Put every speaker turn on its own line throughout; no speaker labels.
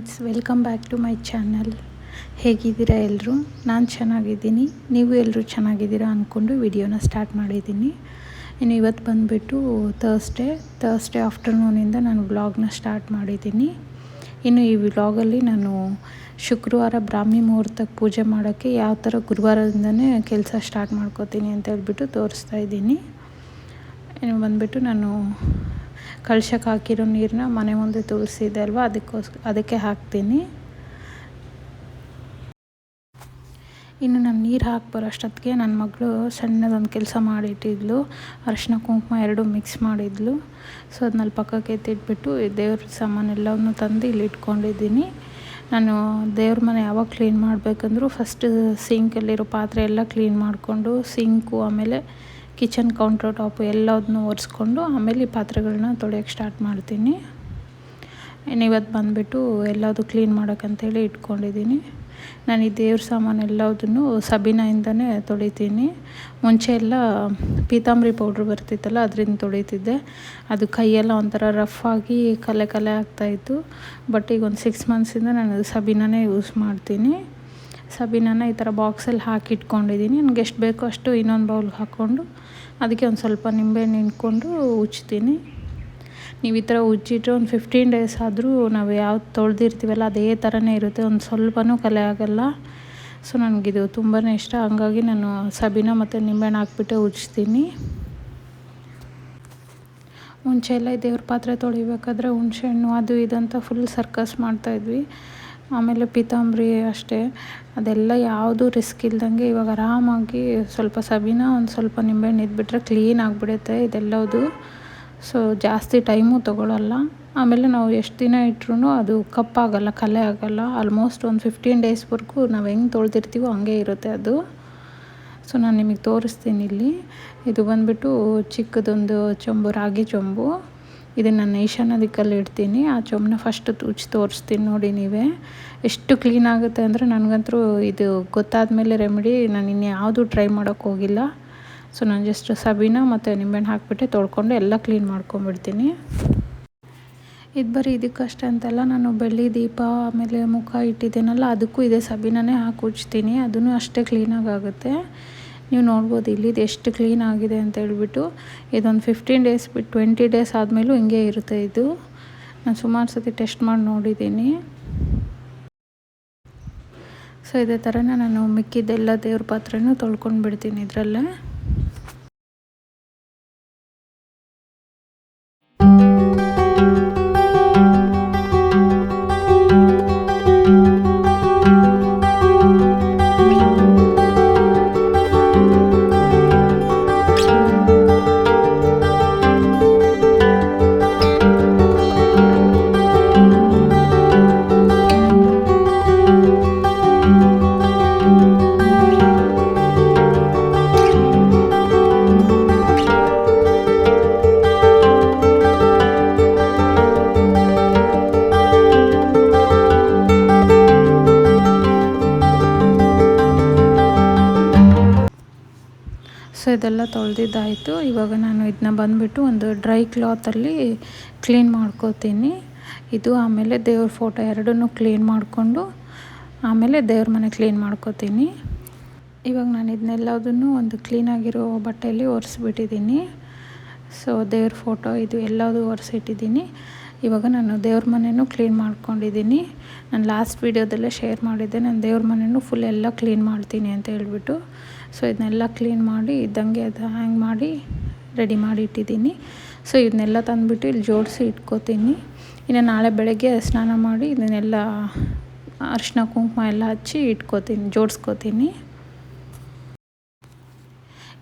Friends, welcome back to my channel. ಹೇಗಿದ್ದೀರಾ ಎಲ್ಲರೂ? ನಾನು ಚೆನ್ನಾಗಿದ್ದೀನಿ. ನೀವು ಎಲ್ಲರೂ ಚೆನ್ನಾಗಿದ್ದೀರಾ ಅಂದ್ಕೊಂಡು ವಿಡಿಯೋನ ಸ್ಟಾರ್ಟ್ ಮಾಡಿದ್ದೀನಿ. ಇನ್ನು ಇವತ್ತು ಬಂದುಬಿಟ್ಟು ಥರ್ಸ್ಡೇ ಆಫ್ಟರ್ನೂನಿಂದ ನಾನು ವ್ಲಾಗ್ನ ಸ್ಟಾರ್ಟ್ ಮಾಡಿದ್ದೀನಿ. ಇನ್ನು ಈ ವ್ಲಾಗಲ್ಲಿ ನಾನು ಶುಕ್ರವಾರ ಬ್ರಾಹ್ಮಿ ಮುಹೂರ್ತಕ್ಕೆ ಪೂಜೆ ಮಾಡೋಕ್ಕೆ ಯಾವ ಥರ ಗುರುವಾರದಿಂದನೇ ಕೆಲಸ ಸ್ಟಾರ್ಟ್ ಮಾಡ್ಕೋತೀನಿ ಅಂತ ಹೇಳ್ಬಿಟ್ಟು ತೋರಿಸ್ತಾ ಇದ್ದೀನಿ. ಇನ್ನು ಬಂದುಬಿಟ್ಟು ನಾನು ಕಳಶಕ್ಕೆ ಹಾಕಿರೋ ನೀರನ್ನ ಮನೆ ಮುಂದೆ ತುಳಸಿ ಇದೆ ಅಲ್ವಾ, ಅದಕ್ಕೆ ಹಾಕ್ತೀನಿ. ಇನ್ನು ನಾನು ನೀರು ಹಾಕಿ ಬರೋಷ್ಟೊತ್ತಿಗೆ ನನ್ನ ಮಗಳು ಸಣ್ಣದೊಂದು ಕೆಲಸ ಮಾಡಿಟ್ಟಿದ್ಲು. ಅರಿಶಿನ ಕುಂಕುಮ ಎರಡೂ ಮಿಕ್ಸ್ ಮಾಡಿದ್ಲು. ಸೊ ಅದನ್ನಲ್ಲಿ ಪಕ್ಕಕ್ಕೆ ಎತ್ತಿಟ್ಬಿಟ್ಟು ದೇವ್ರ ಸಾಮಾನೆಲ್ಲವನ್ನು ತಂದು ಇಲ್ಲಿ ಇಟ್ಕೊಂಡಿದ್ದೀನಿ. ನಾನು ದೇವ್ರ ಮನೆ ಯಾವಾಗ ಕ್ಲೀನ್ ಮಾಡಬೇಕಂದ್ರೂ ಫಸ್ಟ್ ಸಿಂಕಲ್ಲಿರೋ ಪಾತ್ರೆ ಎಲ್ಲ ಕ್ಲೀನ್ ಮಾಡಿಕೊಂಡು ಸಿಂಕು ಆಮೇಲೆ ಕಿಚನ್ ಕೌಂಟರ್ ಟಾಪು ಎಲ್ಲದನ್ನೂ ಒರೆಸ್ಕೊಂಡು ಆಮೇಲೆ ಈ ಪಾತ್ರೆಗಳನ್ನ ತೊಳೆಯೋಕ್ಕೆ ಸ್ಟಾರ್ಟ್ ಮಾಡ್ತೀನಿ. ಇನ್ನು ಇವತ್ತು ಬಂದುಬಿಟ್ಟು ಎಲ್ಲದೂ ಕ್ಲೀನ್ ಮಾಡೋಕ್ಕಂತೇಳಿ ಇಟ್ಕೊಂಡಿದ್ದೀನಿ. ನಾನು ಈ ದೇವ್ರ ಸಾಮಾನು ಎಲ್ಲದನ್ನು ಸಬೀನಾಯಿಂದನೇ ತೊಳಿತೀನಿ. ಮುಂಚೆ ಎಲ್ಲ ಪೀತಾಂಬರಿ ಪೌಡ್ರ್ ಬರ್ತಿತ್ತಲ್ಲ, ಅದರಿಂದ ತೊಳಿತಿದ್ದೆ. ಅದು ಕೈಯೆಲ್ಲ ಒಂಥರ ರಫ್ ಆಗಿ ಕಲೆ ಆಗ್ತಾಯಿತ್ತು. ಬಟ್ ಈಗ ಒಂದು 6 ಮಂತ್ಸಿಂದ ನಾನು ಸಬೀನಾನೇ ಯೂಸ್ ಮಾಡ್ತೀನಿ. ಸಬೀನಾನ ಈ ಥರ ಬಾಕ್ಸಲ್ಲಿ ಹಾಕಿ ಇಟ್ಕೊಂಡಿದ್ದೀನಿ. ನನಗೆ ಎಷ್ಟು ಬೇಕೋ ಅಷ್ಟು ಇನ್ನೊಂದು ಬೌಲ್ಗೆ ಹಾಕ್ಕೊಂಡು ಅದಕ್ಕೆ ಒಂದು ಸ್ವಲ್ಪ ನಿಂಬೆಹಣ್ಣು ಹಿಂಡ್ಕೊಂಡು ಉಜ್ತೀನಿ. ನೀವು ಈ ಥರ ಉಜ್ಜಿಟ್ರೆ ಒಂದು 15 ಡೇಸ್ ಆದರೂ ನಾವು ಯಾವ್ದು ತೊಳೆದಿರ್ತೀವಲ್ಲ ಅದೇ ಥರನೇ ಇರುತ್ತೆ, ಒಂದು ಸ್ವಲ್ಪನೂ ಕಲೆ ಆಗೋಲ್ಲ. ಸೊ ನನಗಿದು ತುಂಬಾ ಇಷ್ಟ. ಹಂಗಾಗಿ ನಾನು ಸಬೀನಾ ಮತ್ತು ನಿಂಬೆಹಣ್ಣು ಹಾಕ್ಬಿಟ್ಟೆ ಉಜ್ತೀನಿ. ಮುಂಚೆ ಎಲ್ಲ ದೇವ್ರ ಪಾತ್ರೆ ತೊಳಿಬೇಕಾದ್ರೆ ಹುಣಸೆಹಣ್ಣು ಅದು ಇದಂತ ಫುಲ್ ಸರ್ಕಸ್ ಮಾಡ್ತಾಯಿದ್ವಿ. ಆಮೇಲೆ ಪೀತಾಂಬರಿ ಅಷ್ಟೇ, ಅದೆಲ್ಲ ಯಾವುದೂ ರಿಸ್ಕ್ ಇಲ್ದಂಗೆ ಇವಾಗ ಆರಾಮಾಗಿ ಸ್ವಲ್ಪ ಸಬೀನಾ ಒಂದು ಸ್ವಲ್ಪ ನಿಂಬೆಹಣ್ಣು ಇದ್ಬಿಟ್ರೆ ಕ್ಲೀನ್ ಆಗಿಬಿಡುತ್ತೆ ಇದೆಲ್ಲದು. ಸೊ ಜಾಸ್ತಿ ಟೈಮು ತೊಗೊಳ್ಳಲ್ಲ. ಆಮೇಲೆ ನಾವು ಎಷ್ಟು ದಿನ ಇಟ್ಟರೂ ಅದು ಕಪ್ಪಾಗಲ್ಲ, ಕಲೆ ಆಗೋಲ್ಲ. ಆಲ್ಮೋಸ್ಟ್ ಒಂದು 15 ಡೇಸ್ವರೆಗೂ ನಾವು ಹೆಂಗೆ ತೊಳೆದಿರ್ತೀವೋ ಹಂಗೆ ಇರುತ್ತೆ ಅದು. ಸೊ ನಾನು ನಿಮಗೆ ತೋರಿಸ್ತೀನಿ ಇಲ್ಲಿ. ಇದು ಬಂದುಬಿಟ್ಟು ಚಿಕ್ಕದೊಂದು ಚೊಂಬು, ರಾಗಿ ಚೊಂಬು. ಇದನ್ನು ನಾನು ಈಶಾನ್ಯ ದಿಕ್ಕಲ್ಲಿ ಇಡ್ತೀನಿ. ಆ ಚೊಂಬನ್ನ ಫಸ್ಟ್ ಉಜ್ಜಿ ತೋರಿಸ್ತೀನಿ ನೋಡಿ ನೀವೇ. ಎಷ್ಟು ಕ್ಲೀನ್ ಆಗುತ್ತೆ ಅಂದರೆ ನನಗಂತೂ ಇದು ಗೊತ್ತಾದ ಮೇಲೆ ರೆಮಿಡಿ ನಾನು ಇನ್ಯಾವುದೂ ಟ್ರೈ ಮಾಡೋಕ್ಕೆ ಹೋಗಿಲ್ಲ. ಸೊ ನಾನು ಜಸ್ಟ್ ಸಬೀನಾ ಮತ್ತು ನಿಂಬೆಹಣ್ಣು ಹಾಕಿಬಿಟ್ಟೆ ತೊಳ್ಕೊಂಡು ಎಲ್ಲ ಕ್ಲೀನ್ ಮಾಡ್ಕೊಂಬಿಡ್ತೀನಿ. ಇದು ಬರೀ ಇದಕ್ಕಷ್ಟೇ ಅಂತೆಲ್ಲ, ನಾನು ಬೆಳ್ಳಿ ದೀಪ ಆಮೇಲೆ ಮುಖ ಇಟ್ಟಿದ್ದೀನಲ್ಲ ಅದಕ್ಕೂ ಇದೇ ಸಬೀನಾನೇ ಹಾಕಿ ಉಜ್ತೀನಿ. ಅದೂ ಅಷ್ಟೇ ಕ್ಲೀನಾಗಿ ಆಗುತ್ತೆ. ನೀವು ನೋಡ್ಬೋದು ಇಲ್ಲಿದು ಎಷ್ಟು ಕ್ಲೀನ್ ಆಗಿದೆ ಅಂತ ಹೇಳ್ಬಿಟ್ಟು. ಇದೊಂದು 15 ಡೇಸ್ ಬಿಟ್ಟು 20 ಡೇಸ್ ಆದಮೇಲೂ ಹಿಂಗೆ ಇರುತ್ತೆ ಇದು. ನಾನು ಸುಮಾರು ಸತಿ ಟೆಸ್ಟ್ ಮಾಡಿ ನೋಡಿದ್ದೀನಿ. ಸೊ ಇದೇ ಥರನೇ ನಾನು ಮಿಕ್ಕಿದ್ದೆಲ್ಲ ದೇವ್ರ ಪಾತ್ರೆನೂ ತೊಳ್ಕೊಂಡು ಬಿಡ್ತೀನಿ ಇದರಲ್ಲೇ. ಸೊ ಇದೆಲ್ಲ ತೊಳೆದಿದ್ದಾಯಿತು. ಇವಾಗ ನಾನು ಇದನ್ನ ಬಂದುಬಿಟ್ಟು ಒಂದು ಡ್ರೈ ಕ್ಲಾತಲ್ಲಿ ಕ್ಲೀನ್ ಮಾಡ್ಕೋತೀನಿ. ಇದು ಆಮೇಲೆ ದೇವ್ರ ಫೋಟೋ ಎರಡನ್ನೂ ಕ್ಲೀನ್ ಮಾಡಿಕೊಂಡು ಆಮೇಲೆ ದೇವ್ರ ಮನೆ ಕ್ಲೀನ್ ಮಾಡ್ಕೋತೀನಿ. ಇವಾಗ ನಾನು ಇದನ್ನೆಲ್ಲದನ್ನು ಒಂದು ಕ್ಲೀನಾಗಿರೋ ಬಟ್ಟೆಯಲ್ಲಿ ಒರೆಸ್ಬಿಟ್ಟಿದ್ದೀನಿ. ಸೊ ದೇವ್ರ ಫೋಟೋ ಇದು ಎಲ್ಲದೂ ಒರೆಸಿಟ್ಟಿದ್ದೀನಿ. ಇವಾಗ ನಾನು ದೇವ್ರ ಮನೆಯೂ ಕ್ಲೀನ್ ಮಾಡ್ಕೊಂಡಿದ್ದೀನಿ. ನಾನು ಲಾಸ್ಟ್ ವೀಡಿಯೋದಲ್ಲೇ ಶೇರ್ ಮಾಡಿದ್ದೆ, ನಾನು ದೇವ್ರ ಮನೆಯೂ ಫುಲ್ ಎಲ್ಲ ಕ್ಲೀನ್ ಮಾಡ್ತೀನಿ ಅಂತ ಹೇಳ್ಬಿಟ್ಟು. ಸೊ ಇದನ್ನೆಲ್ಲ ಕ್ಲೀನ್ ಮಾಡಿ ಇದ್ದಂಗೆ ಅದು ಹ್ಯಾಂಗ್ ಮಾಡಿ ರೆಡಿ ಮಾಡಿ ಇಟ್ಟಿದ್ದೀನಿ. ಸೊ ಇದನ್ನೆಲ್ಲ ತಂದುಬಿಟ್ಟು ಇಲ್ಲಿ ಜೋಡಿಸಿ ಇಟ್ಕೋತೀನಿ. ಇನ್ನು ನಾಳೆ ಬೆಳಗ್ಗೆ ಸ್ನಾನ ಮಾಡಿ ಇದನ್ನೆಲ್ಲ ಅರಿಶಿನ ಕುಂಕುಮ ಎಲ್ಲ ಹಚ್ಚಿ ಜೋಡಿಸ್ಕೋತೀನಿ.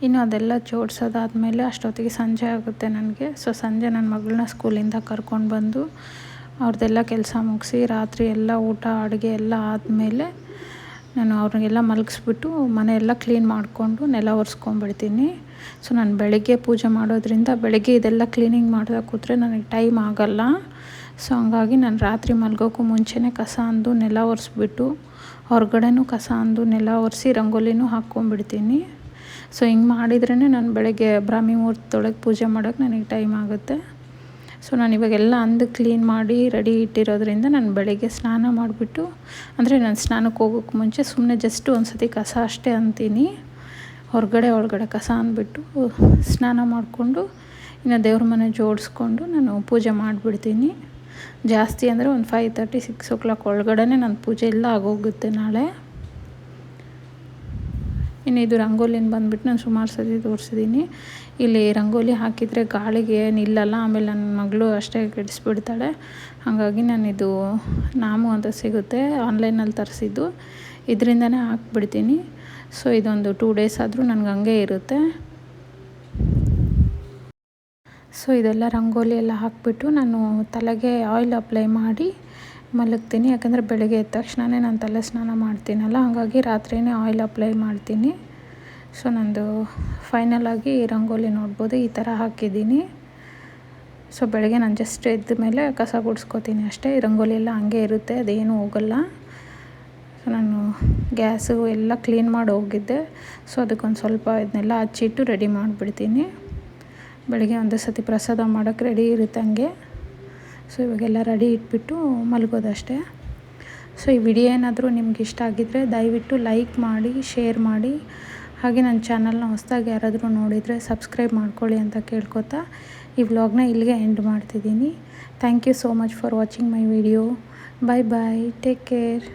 ಇನ್ನು ಅದೆಲ್ಲ ಜೋಡಿಸೋದಾದ್ಮೇಲೆ ಅಷ್ಟೊತ್ತಿಗೆ ಸಂಜೆ ಆಗುತ್ತೆ ನನಗೆ. ಸೊ ಸಂಜೆ ನನ್ನ ಮಗಳನ್ನ ಸ್ಕೂಲಿಂದ ಕರ್ಕೊಂಡು ಬಂದು ಅವ್ರದ್ದೆಲ್ಲ ಕೆಲಸ ಮುಗಿಸಿ ರಾತ್ರಿ ಎಲ್ಲ ಊಟ ಅಡುಗೆ ಎಲ್ಲ ಆದಮೇಲೆ ನಾನು ಅವ್ರಿಗೆಲ್ಲ ಮಲಗಿಸ್ಬಿಟ್ಟು ಮನೆಯೆಲ್ಲ ಕ್ಲೀನ್ ಮಾಡಿಕೊಂಡು ನೆಲ ಒರೆಸ್ಕೊಂಡ್ಬಿಡ್ತೀನಿ. ಸೊ ನಾನು ಬೆಳಗ್ಗೆ ಪೂಜೆ ಮಾಡೋದ್ರಿಂದ ಬೆಳಗ್ಗೆ ಇದೆಲ್ಲ ಕ್ಲೀನಿಂಗ್ ಮಾಡ್ತಾ ಕೂತ್ರೆ ನನಗೆ ಟೈಮ್ ಆಗೋಲ್ಲ. ಸೊ ಹಂಗಾಗಿ ನಾನು ರಾತ್ರಿ ಮಲಗೋಕ್ಕೂ ಮುಂಚೆನೇ ಕಸ ಅಂದು ನೆಲ ಒರೆಸ್ಬಿಟ್ಟು ಹೊರಗಡೆನೂ ಕಸ ಅಂದು ನೆಲ ಒರೆಸಿ ರಂಗೋಲಿನೂ ಹಾಕ್ಕೊಂಡ್ಬಿಡ್ತೀನಿ. ಸೊ ಹಿಂಗೆ ಮಾಡಿದ್ರೇ ನಾನು ಬೆಳಗ್ಗೆ ಬ್ರಾಹ್ಮಿ ಮುಹೂರ್ತದೊಳಗೆ ಪೂಜೆ ಮಾಡೋಕ್ಕೆ ನನಗೆ ಟೈಮ್ ಆಗುತ್ತೆ. ಸೊ ನಾನು ಇವಾಗೆಲ್ಲ ಕ್ಲೀನ್ ಮಾಡಿ ರೆಡಿ ಇಟ್ಟಿರೋದ್ರಿಂದ ನಾನು ಬೆಳಗ್ಗೆ ಸ್ನಾನ ಮಾಡಿಬಿಟ್ಟು, ಅಂದರೆ ನಾನು ಸ್ನಾನಕ್ಕೆ ಹೋಗೋಕ್ಕೆ ಮುಂಚೆ ಸುಮ್ಮನೆ ಜಸ್ಟ್ ಒಂದು ಸತಿ ಕಸ ಅಷ್ಟೇ ಅಂತೀನಿ, ಒಳಗಡೆ ಕಸ ಅಂದ್ಬಿಟ್ಟು ಸ್ನಾನ ಮಾಡಿಕೊಂಡು ಇನ್ನು ದೇವ್ರ ಮನೆ ಜೋಡಿಸ್ಕೊಂಡು ನಾನು ಪೂಜೆ ಮಾಡಿಬಿಡ್ತೀನಿ. ಜಾಸ್ತಿ ಅಂದರೆ ಒಂದು 5:30 6 o'clock ಒಳಗಡೆ ನನ್ನ ಪೂಜೆ ಎಲ್ಲ ಆಗೋಗುತ್ತೆ ನಾಳೆ. ಇನ್ನು ಇದು ರಂಗೋಲಿನ ಬಂದುಬಿಟ್ಟು ನಾನು ಸುಮಾರು ಸತಿ ತೋರಿಸಿದ್ದೀನಿ. ಇಲ್ಲಿ ರಂಗೋಲಿ ಹಾಕಿದರೆ ಗಾಳಿಗೆ ನಿಲ್ಲಲ್ಲ, ಆಮೇಲೆ ನನ್ನ ಮಗಳು ಅಷ್ಟೇ ಕೆಡಿಸ್ಬಿಡ್ತಾಳೆ. ಹಾಗಾಗಿ ನಾನಿದು ನಾಮು ಅಂತ ಸಿಗುತ್ತೆ, ಆನ್ಲೈನಲ್ಲಿ ತರಿಸಿದ್ದು, ಇದರಿಂದನೇ ಹಾಕ್ಬಿಡ್ತೀನಿ. ಸೊ ಇದೊಂದು 2 days ಆದರೂ ನನಗೆ ಹಂಗೆ ಇರುತ್ತೆ. ಸೊ ಇದೆಲ್ಲ ರಂಗೋಲಿ ಎಲ್ಲ ಹಾಕಿಬಿಟ್ಟು ನಾನು ತಲೆಗೆ ಆಯಿಲ್ ಅಪ್ಲೈ ಮಾಡಿ ಮಲಗ್ತೀನಿ. ಯಾಕಂದರೆ ಬೆಳಗ್ಗೆ ಎದ್ದ ತಕ್ಷಣವೇ ನಾನು ತಲೆ ಸ್ನಾನ ಮಾಡ್ತೀನಲ್ಲ, ಹಾಗಾಗಿ ರಾತ್ರಿಯೇ ಆಯಿಲ್ ಅಪ್ಲೈ ಮಾಡ್ತೀನಿ. ಸೊ ನಂದು ಫೈನಲಾಗಿ ರಂಗೋಲಿ ನೋಡ್ಬೋದು, ಈ ಥರ ಹಾಕಿದ್ದೀನಿ. ಸೊ ಬೆಳಗ್ಗೆ ನಾನು ಜಸ್ಟ್ ಎದ್ದ ಮೇಲೆ ಕಸ ಗುಡಿಸ್ಕೊತೀನಿ ಅಷ್ಟೇ. ರಂಗೋಲಿ ಎಲ್ಲ ಹಂಗೆ ಇರುತ್ತೆ, ಅದೇನು ಹೋಗಲ್ಲ. ಸೊ ನಾನು ಗ್ಯಾಸು ಎಲ್ಲ ಕ್ಲೀನ್ ಮಾಡಿ ಹೋಗಿದ್ದೆ. ಸೊ ಅದಕ್ಕೊಂದು ಸ್ವಲ್ಪ ಇದನ್ನೆಲ್ಲ ಹಚ್ಚಿಟ್ಟು ರೆಡಿ ಮಾಡಿಬಿಡ್ತೀನಿ. ಬೆಳಗ್ಗೆ ಒಂದು ಸತಿ ಪ್ರಸಾದ ಮಾಡೋಕ್ಕೆ ರೆಡಿ ಇರುತ್ತೆ ಹಂಗೆ. ಸೊ ಇವಾಗೆಲ್ಲ ರೆಡಿ ಇಟ್ಬಿಟ್ಟು ಮಲಗೋದಷ್ಟೇ. ಸೊ ಈ ವಿಡಿಯೋ ಏನಾದರೂ ನಿಮ್ಗೆ ಇಷ್ಟ ಆಗಿದ್ದರೆ ದಯವಿಟ್ಟು ಲೈಕ್ ಮಾಡಿ, ಶೇರ್ ಮಾಡಿ, ಹಾಗೆ ನನ್ನ ಚಾನಲ್ನ ಹೊಸದಾಗಿ ಯಾರಾದರೂ ನೋಡಿದರೆ ಸಬ್ಸ್ಕ್ರೈಬ್ ಮಾಡ್ಕೊಳ್ಳಿ ಅಂತ ಕೇಳ್ಕೊತಾ ಈ ವ್ಲಾಗ್ನ ಇಲ್ಲಿಗೆ ಎಂಡ್ ಮಾಡ್ತಿದ್ದೀನಿ. Thank you so much for watching my video. Bye bye, take care.